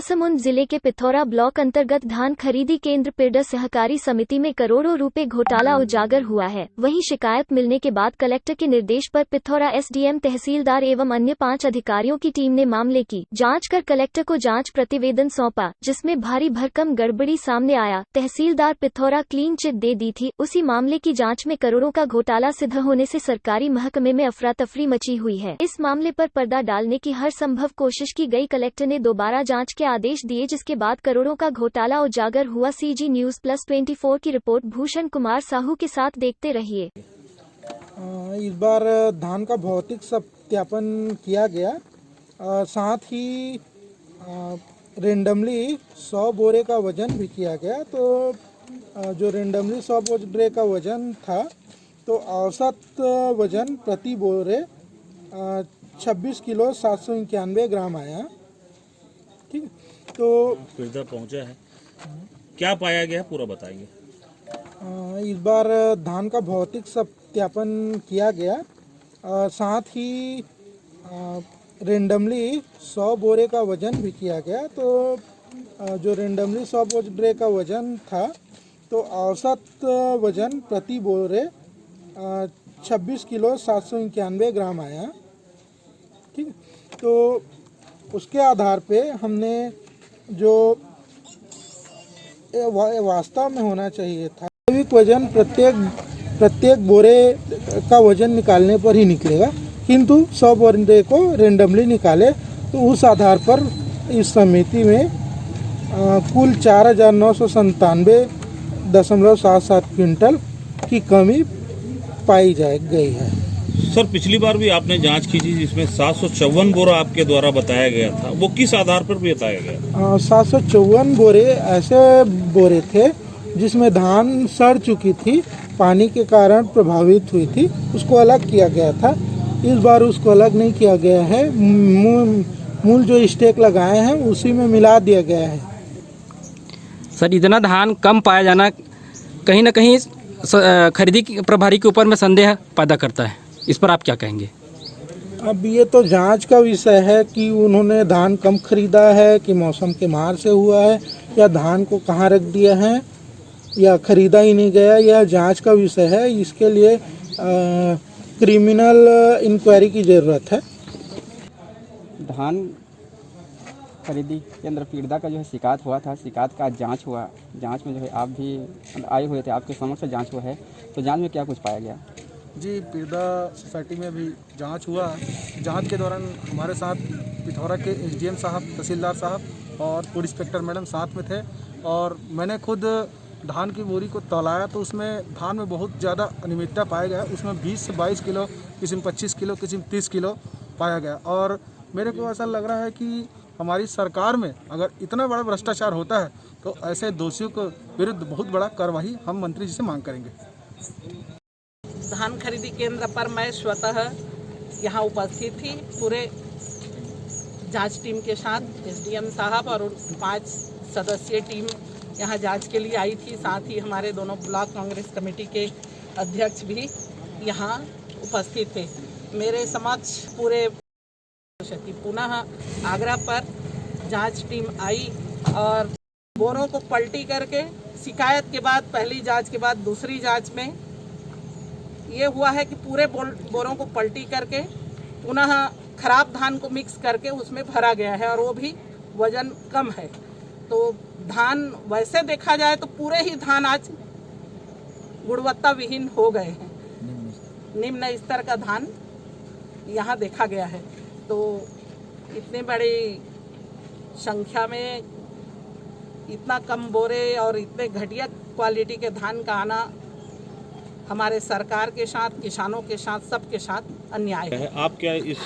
महासमुंद जिले के पिथौरा ब्लॉक अंतर्गत धान खरीदी केंद्र पिरडा सहकारी समिति में करोड़ों रुपए घोटाला उजागर हुआ है। वहीं शिकायत मिलने के बाद कलेक्टर के निर्देश पर पिथौरा एसडीएम, तहसीलदार एवं अन्य 5 अधिकारियों की टीम ने मामले की जांच कर कलेक्टर को जांच प्रतिवेदन सौंपा, जिसमें भारी भरकम गड़बड़ी सामने आया। तहसीलदार पिथौरा क्लीन चिट दे दी थी। उसी मामले की जाँच में करोड़ों का घोटाला सिद्ध होने से सरकारी महकमे में अफरा तफरी मची हुई है। इस मामले पर पर्दा डालने की हर संभव कोशिश की गई। कलेक्टर ने दोबारा जांच के आदेश दिए, जिसके बाद करोड़ों का घोटाला उजागर हुआ। CG न्यूज़ प्लस 24 की रिपोर्ट भूषण कुमार साहू के साथ देखते रहिए। इस बार धान का भौतिक सत्यापन किया गया, साथ ही रेंडमली 100 बोरे का वजन भी किया गया। तो जो रेंडमली 100 बोरे का वजन था, तो औसत वजन प्रति बोरे 26 किलो 791 ग्राम आया। ठीक, तो पिरडा पहुंचा है, क्या पाया गया पूरा बताइए। इस बार धान का भौतिक सत्यापन किया गया, साथ ही रेंडमली 100 बोरे का वजन भी किया गया। तो जो रेंडमली 100 बोरे का वजन था, तो औसत वजन प्रति बोरे 26 किलो 791 ग्राम आया। ठीक, तो उसके आधार पे हमने जो वास्तव में होना चाहिए था, वास्तविक वजन प्रत्येक बोरे का वजन निकालने पर ही निकलेगा, किंतु 100 बोरे को रेंडमली निकाले। तो उस आधार पर इस समिति में कुल 4997.77 क्विंटल की कमी पाई गई है। सर, पिछली बार भी आपने जांच की थी, जिसमें 754 बोरा आपके द्वारा बताया गया था, वो किस आधार पर भी बताया गया? 754 बोरे ऐसे बोरे थे जिसमें धान सड़ चुकी थी, पानी के कारण प्रभावित हुई थी, उसको अलग किया गया था। इस बार उसको अलग नहीं किया गया है, मूल जो स्टेक लगाए हैं उसी में मिला दिया गया है। सर, इतना धान कम पाया जाना कहीं ना कहीं खरीदी प्रभारी के ऊपर में संदेह पैदा करता है, इस पर आप क्या कहेंगे? अब ये तो जांच का विषय है कि उन्होंने धान कम खरीदा है कि मौसम के मार से हुआ है, या धान को कहाँ रख दिया है, या खरीदा ही नहीं गया, यह जांच का विषय है। इसके लिए क्रिमिनल इंक्वायरी की ज़रूरत है। धान खरीदी केंद्र पिरडा का जो है शिकायत हुआ था, शिकायत का जांच हुआ। जांच में जो है आप भी आए हुए थे, आपके समक्ष जांच हुआ है, तो जांच में क्या कुछ पाया गया? जी, पिरडा सोसाइटी में भी जांच हुआ। जांच के दौरान हमारे साथ पिथौरा के SDM साहब, तहसीलदार साहब और फूड इंस्पेक्टर मैडम साथ में थे, और मैंने खुद धान की बोरी को तौलाया, तो उसमें धान में बहुत ज़्यादा अनियमितता पाया गया। उसमें 20 से 22 किलो, किसी में 25 किलो, किसी में 30 किलो पाया गया। और मेरे को ऐसा लग रहा है कि हमारी सरकार में अगर इतना बड़ा भ्रष्टाचार होता है, तो ऐसे दोषियों के विरुद्ध बहुत बड़ा कार्रवाई हम मंत्री जी से मांग करेंगे। धान खरीदी केंद्र पर मैं स्वतः यहाँ उपस्थित थी, पूरे जांच टीम के साथ। SDM साहब और 5 सदस्यीय टीम यहाँ जांच के लिए आई थी। साथ ही हमारे दोनों ब्लॉक कांग्रेस कमेटी के अध्यक्ष भी यहाँ उपस्थित थे। मेरे समक्ष पूरे पुनः आगरा पर जांच टीम आई और बोरों को पलटी करके, शिकायत के बाद, पहली जांच के बाद दूसरी जांच में ये हुआ है कि पूरे बोरों को पलटी करके पुनः खराब धान को मिक्स करके उसमें भरा गया है, और वो भी वजन कम है। तो धान वैसे देखा जाए तो पूरे ही धान आज गुणवत्ता विहीन हो गए हैं, निम्न स्तर का धान यहाँ देखा गया है। तो इतनी बड़ी संख्या में इतना कम बोरे और इतने घटिया क्वालिटी के धान का आना हमारे सरकार के साथ, किसानों के साथ, सबके साथ अन्याय है। आप क्या इस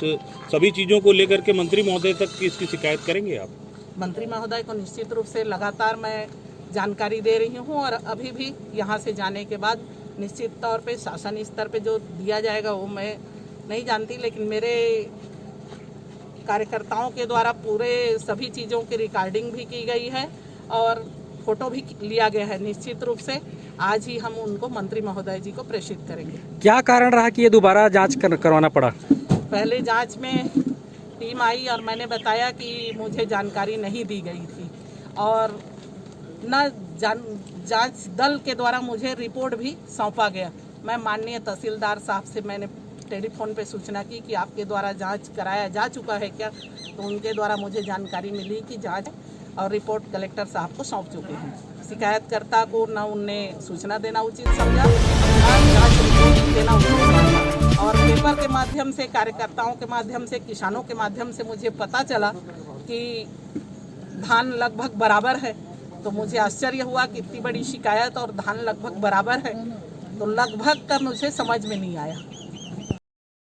सभी चीज़ों को लेकर के मंत्री महोदय तक इसकी शिकायत करेंगे आप? मंत्री महोदय को निश्चित रूप से लगातार मैं जानकारी दे रही हूँ, और अभी भी यहाँ से जाने के बाद निश्चित तौर पे शासन स्तर पे जो दिया जाएगा वो मैं नहीं जानती, लेकिन मेरे कार्यकर्ताओं के द्वारा पूरे सभी चीज़ों की रिकॉर्डिंग भी की गई है और फोटो भी लिया गया है। निश्चित रूप से आज ही हम उनको मंत्री महोदय जी को प्रेषित करेंगे। क्या कारण रहा कि ये दोबारा जांच करवाना पड़ा? पहले जांच में टीम आई और मैंने बताया कि मुझे जानकारी नहीं दी गई थी और न जांच दल के द्वारा मुझे रिपोर्ट भी सौंपा गया। मैं माननीय तहसीलदार साहब से मैंने टेलीफोन पे सूचना की कि आपके द्वारा जांच कराया जा चुका है क्या, तो उनके द्वारा मुझे जानकारी मिली कि जांच और रिपोर्ट कलेक्टर साहब को सौंप चुके हैं। शिकायतकर्ता को न उनने सूचना देना उचित समझा, न जांच रिपोर्ट देना उचित समझा और पेपर के माध्यम से, कार्यकर्ताओं के माध्यम से, किसानों के माध्यम से मुझे पता चला कि धान लगभग बराबर है। तो मुझे आश्चर्य हुआ कि इतनी बड़ी शिकायत और धान लगभग बराबर है, तो लगभग का मुझे समझ में नहीं आया।